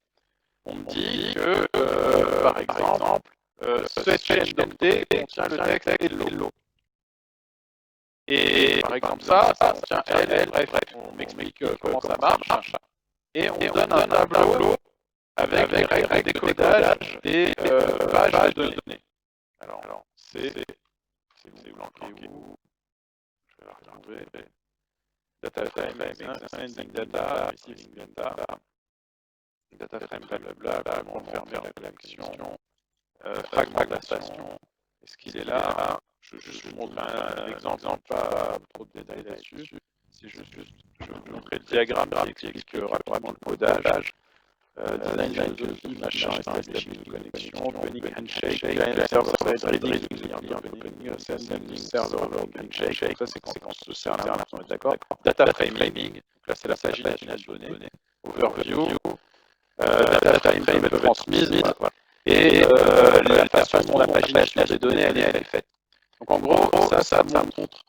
on dit que, par exemple, cette chaîne d'octets contient le texte et le lot. Et par exemple, ça contient elle, bref, on m'explique comment ça marche. Et on donne un tableau avec les règles de décodage des pages de données. Alors, c'est planqué où? Je vais la retrouver. Data frame, sending data, receiving data, data frame, blablabla, comment faire l'action, fragmentation, est-ce qu'il est là? Je vous montre un exemple, pas trop de détails là-dessus. Si je vous montrer le diagramme qui explique rapidement le codage, design philosophie, machin, establishing connexion, opening handshake, client server side reading, opening server log handshake. Ça c'est quand on se sert à l'internet, on est d'accord. Data framing, là c'est la pagination de données. Overview, data frame transmise, et la façon dont la pagination des données elle est faite. Donc en gros, ça montre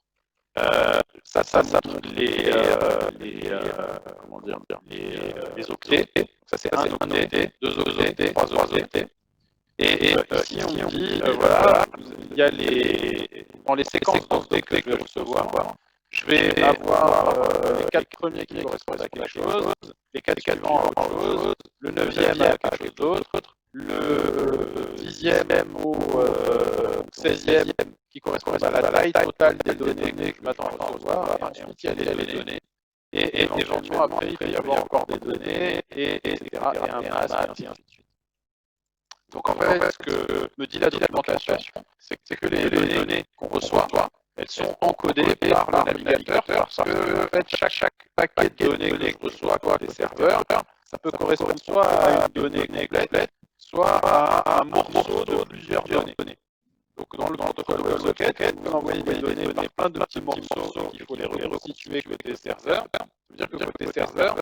les octets. Ça c'est un octet, deux octets, trois octets. Et ici on dit, voilà, il y a dans les séquences d'octets que je vais recevoir, je vais avoir les 4 premiers qui correspondent à quelque chose, les 4 suivants à autre chose, le 9e à quelque chose d'autre, le 10e au 16e qui correspond à la taille totale des données que je m'attends à recevoir, et ensuite il y a les données. Et éventuellement après il peut y avoir encore des données, etc. et un masque, et ainsi de suite. Donc en fait, ce que me dit la documentation, c'est que les données qu'on reçoit, elles sont encodées par le navigateur parce que en fait, chaque paquet de données que je reçois côté serveur, ça peut correspondre soit à une donnée complète, soit à un morceau de plusieurs données. Donc dans le protocole WebSocket, vous envoyez des données par plein de petits morceaux qu'il faut les reconstituer côté serveur. Ça veut dire que côté serveur,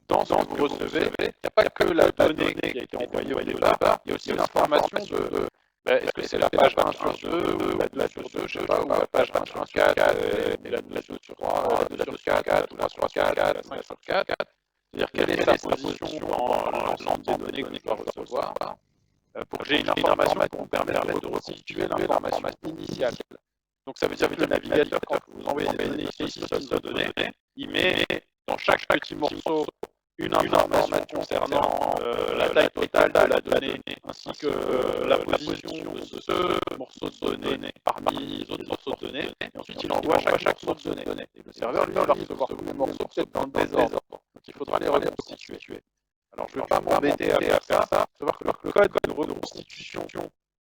dans ce que vous recevez, il n'y a pas que la donnée qui a été envoyée au départ, il y a aussi l'information de est-ce que c'est la page 1 sur 2 ou la 2 sur 2, je sais pas, ou la page 1 sur 4, et la 2 sur 3, la 2 sur 4, ou la 3 sur 4, la 5 sur 4. C'est-à-dire quelle est sa position dans l'ensemble des données que je dois recevoir pour que j'ai une information qui me permette de reconstituer l'information initiale. Donc ça veut dire que le navigateur, quand vous envoyez des données ici, de données, il met dans chaque petit morceau une information concernant la taille totale de la donnée, ainsi que la position de ce morceau de données parmi les autres morceaux de données, et ensuite il envoie chaque morceau de données. Et le serveur, lui, va le recevoir tous les morceaux peut-être dans le désordre, donc il faudra les reconstituer. Alors je ne vais pas m'embêter à faire ça, savoir que le code de reconstitution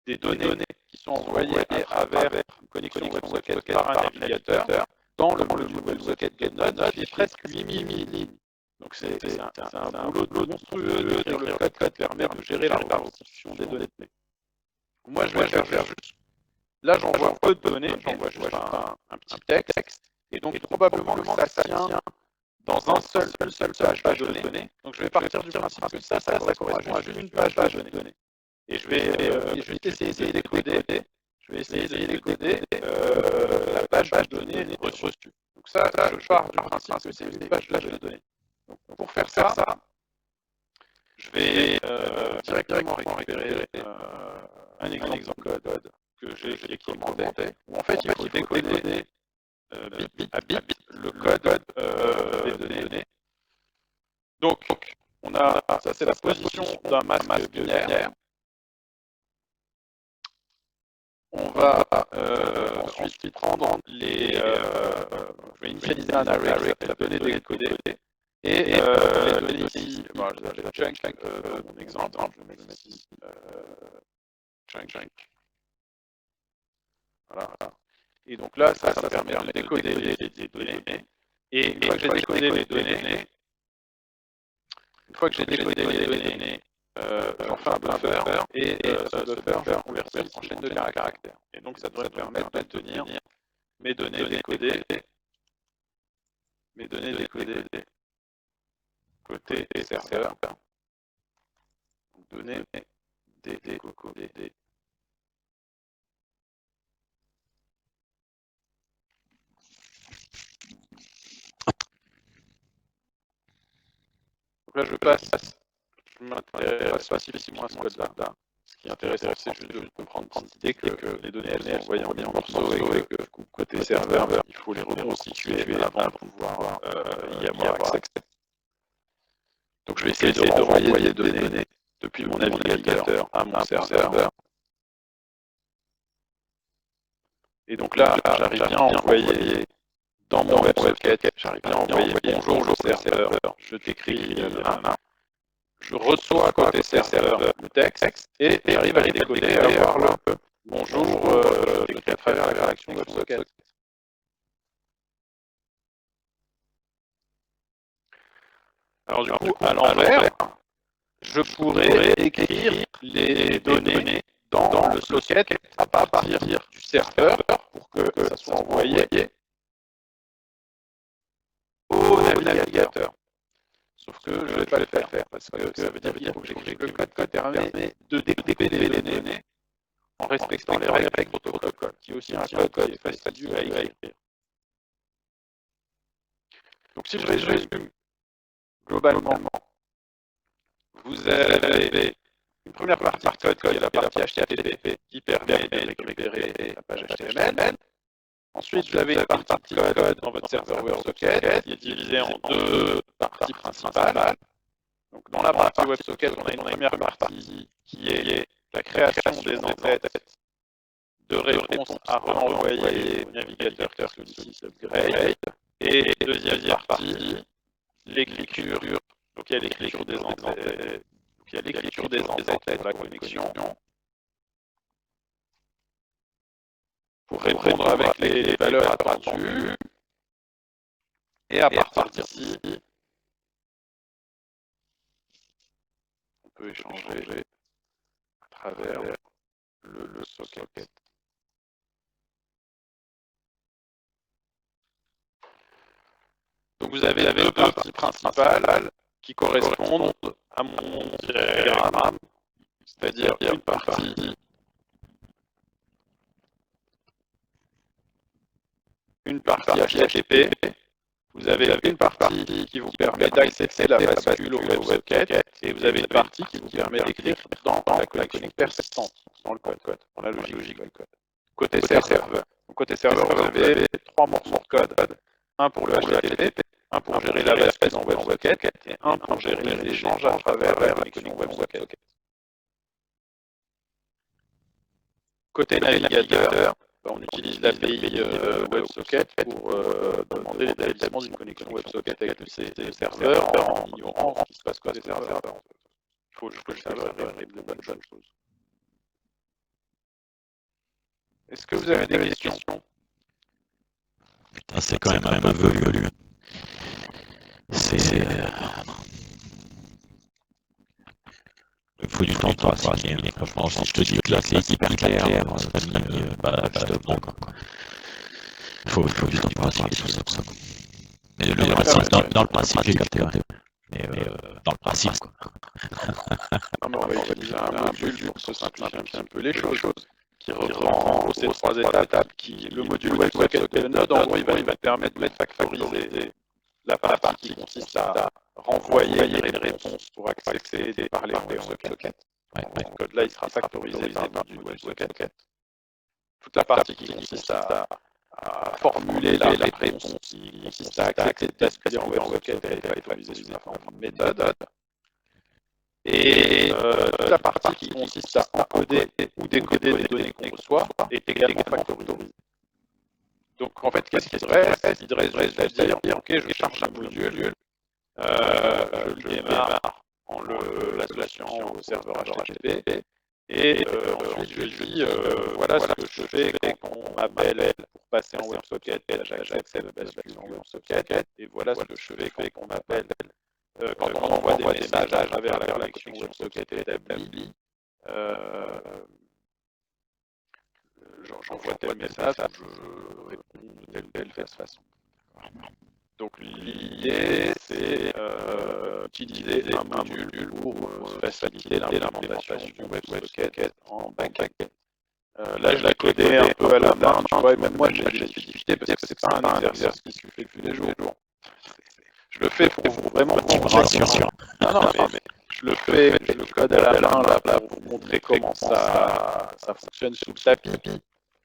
des données qui sont envoyées à travers une connexion WebSocket par un navigateur, dans le module WebSocket GetNode, il fait presque 8000 lignes. Donc c'est un boulot monstrueux d'écrire le code qui permet de gérer la reconstitution des données. Moi je vais faire juste. Là j'envoie peu de données, j'envoie juste un petit texte, et donc probablement que ça tient dans un seul page de données. Donc je vais partir du principe que ça correspond à juste une page de données. Et je vais essayer de décoder. La page de données reçue. Donc ça, je pars du principe que c'est une page de données. Donc pour faire ça, je vais directement récupérer un exemple code que j'ai documenté, où en fait il faut décoder bit à bit le code des données. Donc on a, ça c'est la position d'un masque binaire. On va ensuite prendre les... je vais initialiser un array qui s'appelle données décodées. Et les données ici, bon, j'ai la chunk, mon exemple, je vais mettre ici chunk. Voilà. Et donc là, ça permet de décoder les données. Et une fois que j'ai décodé les données, j'en fais un buffer, et ce buffer, je convertis en chaîne de caractères. Et donc ça devrait permettre de tenir mes données décodées côté serveur. Données décodées. Donc là je m'intéresse pas spécifiquement à ce code-là. Ce qui est intéressant, c'est juste de comprendre l'idée que les données elles sont envoyées en morceaux et que côté serveur, il faut les reconstituer avant de pouvoir y avoir accès. Donc je vais essayer de renvoyer des données depuis mon navigateur à mon serveur. Et donc là, j'arrive bien à envoyer dans mon WebSocket, j'arrive bien à envoyer bonjour au serveur, je décris je reçois côté serveur le texte et j'arrive à les décoder et à avoir le bonjour décrit à travers la réaction WebSocket. Alors du coup, à l'envers, je pourrais écrire les données dans le socket à partir du serveur pour que ça soit envoyé au navigateur. Sauf que je ne vais pas le faire parce que ça veut dire qu'il faut que j'écrive le code qui permet de décoder les données en respectant les règles du protocole, qui est aussi un code qui est fastidieux à écrire. Donc si je résume globalement, vous avez une première partie de code qui est la partie HTTP qui permet de récupérer la page HTML. Ensuite, vous avez une partie de code dans votre serveur WebSocket qui est divisée en deux parties principales. Donc, dans la partie WebSocket, on a une première partie qui est la création des entêtes de réponse à renvoyer au navigateur que celui-ci s'upgrade. Et deuxième partie, l'écriture. Donc, il y a l'écriture des entêtes. Donc, il y a l'écriture des entêtes pour la connexion. pour répondre avec les valeurs attendues. Et à partir d'ici, on peut échanger à travers le socket. Donc vous avez deux parties principales qui correspondent à mon diagramme, c'est-à-dire une partie HTTP. Vous avez une partie qui vous permet d'accéder la bascule au WebSocket et vous avez une partie qui vous permet d'écrire dans la connexion persistante, dans le code, dans la logique du code. Côté serveur. Donc, côté serveur, vous avez 3 morceaux de code. Un pour le HTTP, un pour gérer la bascule en WebSocket et un pour gérer les échanges à travers la connexion WebSocket. Côté navigateur, on utilise l'API WebSocket pour demander l'établissement d'une connexion WebSocket avec le serveur en ignorant ce qui se passe côté serveur. Il faut que le serveur règle de bonnes choses. Est-ce que vous avez des questions? Putain, c'est quand même un peu velu. C'est... Il faut du temps pour pratiquer. Franchement, si je te dis que là c'est hyper clair, c'est pas justement quoi. Il faut du temps pour pratiquer tout ça. Mais dans le principe, j'ai capté. Mais dans le principe, quoi. Non, mais on va utiliser un module pour se simplifier un peu les choses, qui reprend ces 3 étapes. Le module WebSocket et le node, en gros, il va permettre de factoriser la partie qui consiste à renvoyer les réponses pour accéder et parler en WebSocket. Le code là, il sera factorisé par le module WebSocket. Toute la partie qui consiste à formuler la réponse, qui consiste à accepter de basculer en WebSocket, elle est factorisée sous la forme d'une méthode. Et toute la partie qui consiste à encoder ou décoder les données qu'on reçoit est également factorisée. Donc en fait, qu'est-ce qu'il reste? Il reste à dire, ok, je charge un module, je le démarre en l'associant au serveur HTTP, et ensuite je dis, voilà ce que je fais quand on m'appelle pour passer en WebSocket, j'accepte de basculer en WebSocket, et voilà ce que je fais quand on m'appelle quand on envoie des messages à travers la connexion WebSocket établie. J'envoie tel message, je réponds de telle ou telle façon. Donc l'idée, c'est utiliser un module pour faciliter l'implémentation du WebSocket en backend. Là, je l'ai codé un peu à la main, tu vois, et même moi, j'ai des difficultés parce que c'est pas un exercice qui se fait tous les jours. Je le fais pour vraiment vous montrer. Non, mais je le fais, je le code à la main là pour vous montrer comment ça fonctionne sous le tapis,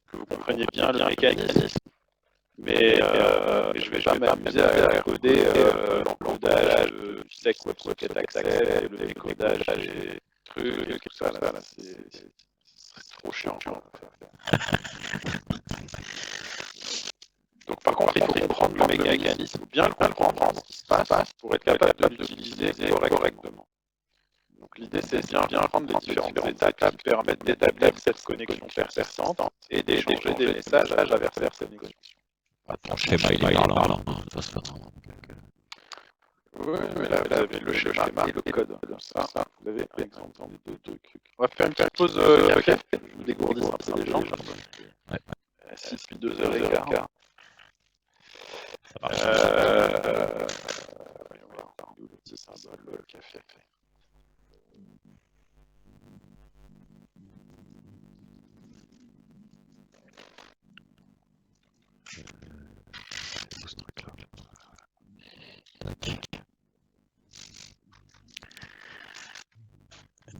que vous compreniez bien le mécanisme. Mais je vais jamais m'amuser à coder l'encodage du sec WebSocket accès, le décodage des trucs et tout ça. C'est trop chiant. Donc par contre, il faut comprendre le mécanisme, bien le comprendre ce qui se passe pour être capable de l'utiliser correctement. Donc l'idée, c'est bien prendre les différentes étapes qui permettent d'établir cette connexion persistante et d'échanger des messages à travers cette connexion. Ton schéma, il est là, de toute façon. Oui, mais là, vous avez le schéma et le code. Ça, vous avez un exemple des deux trucs. On va faire une petite pause café. Je vous dégourdis un peu les gens. 6 puis 2h15. Ça marche. Voyons voir. D'où le petit symbole café.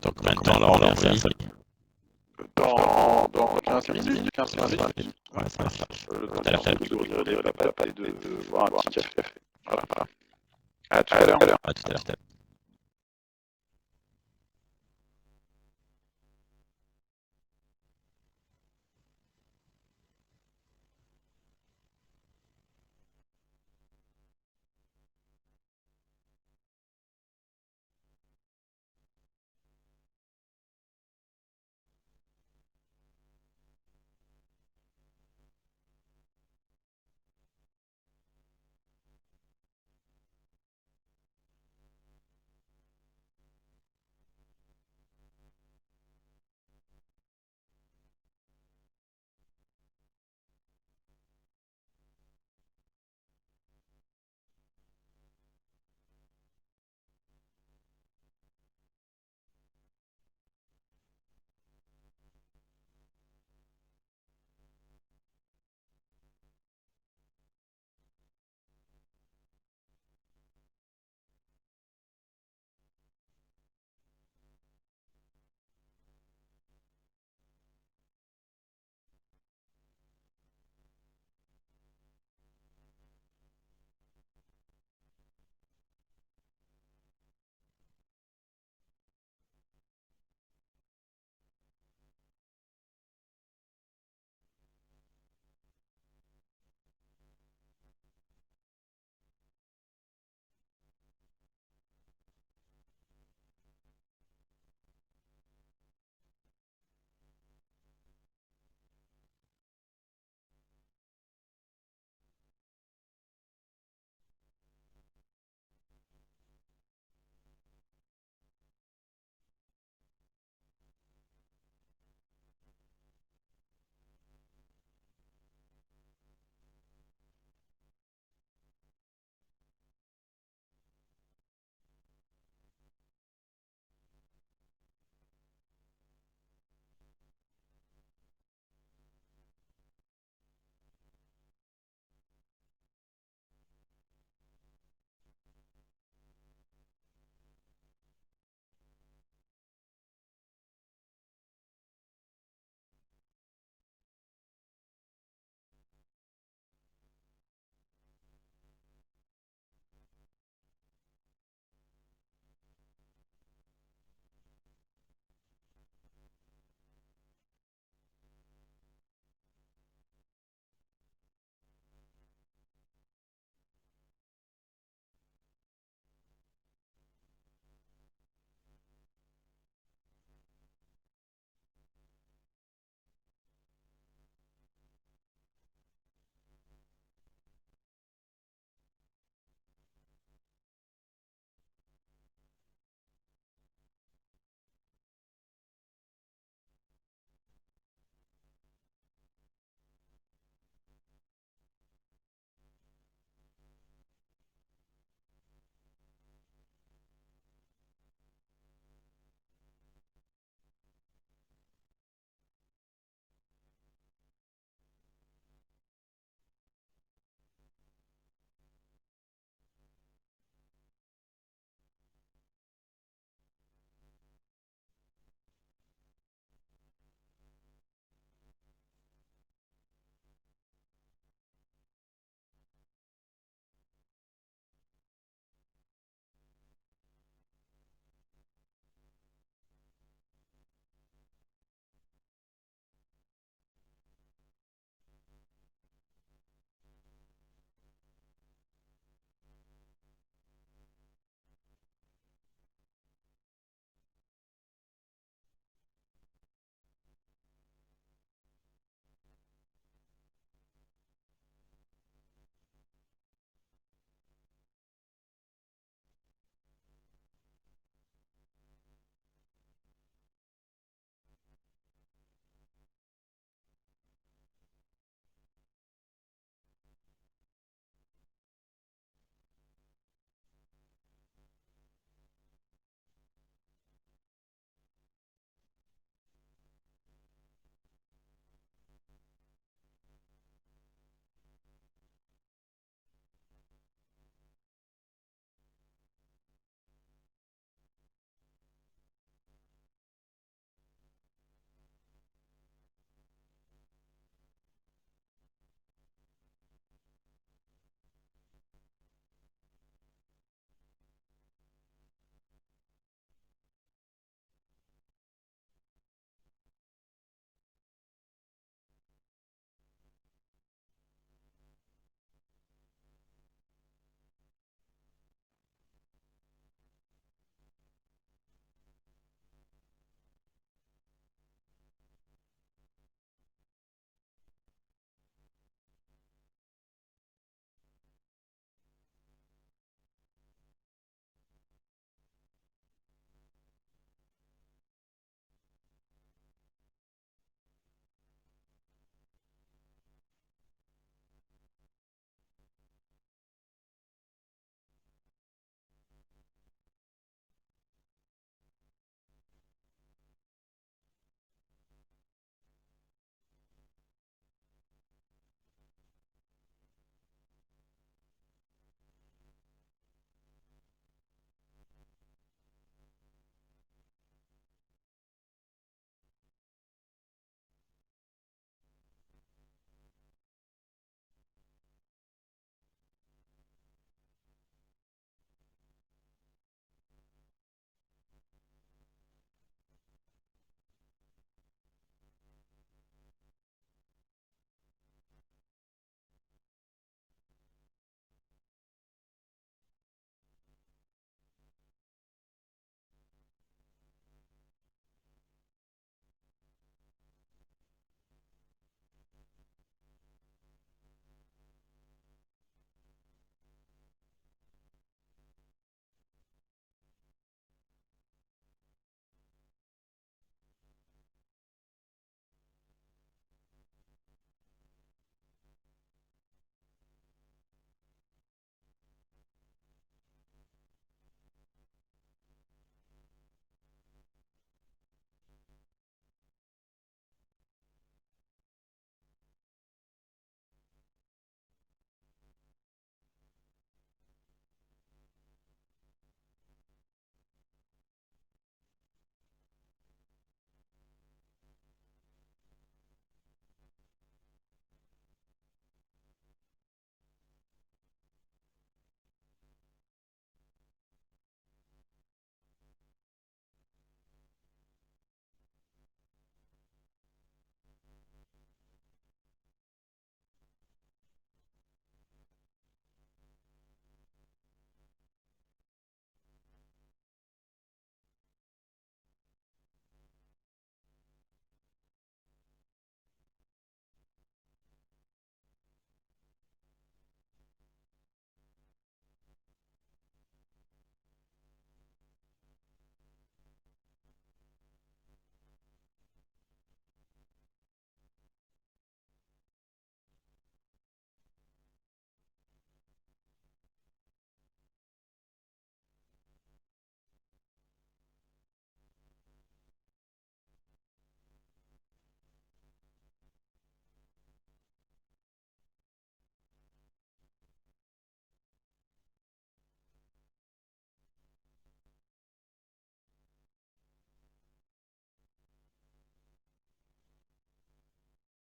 Donc maintenant, là, on est en série. Dans 15 minutes. Ouais, ça marche. Le temps de voir un petit café. Voilà. À tout à l'heure. À tout à l'heure.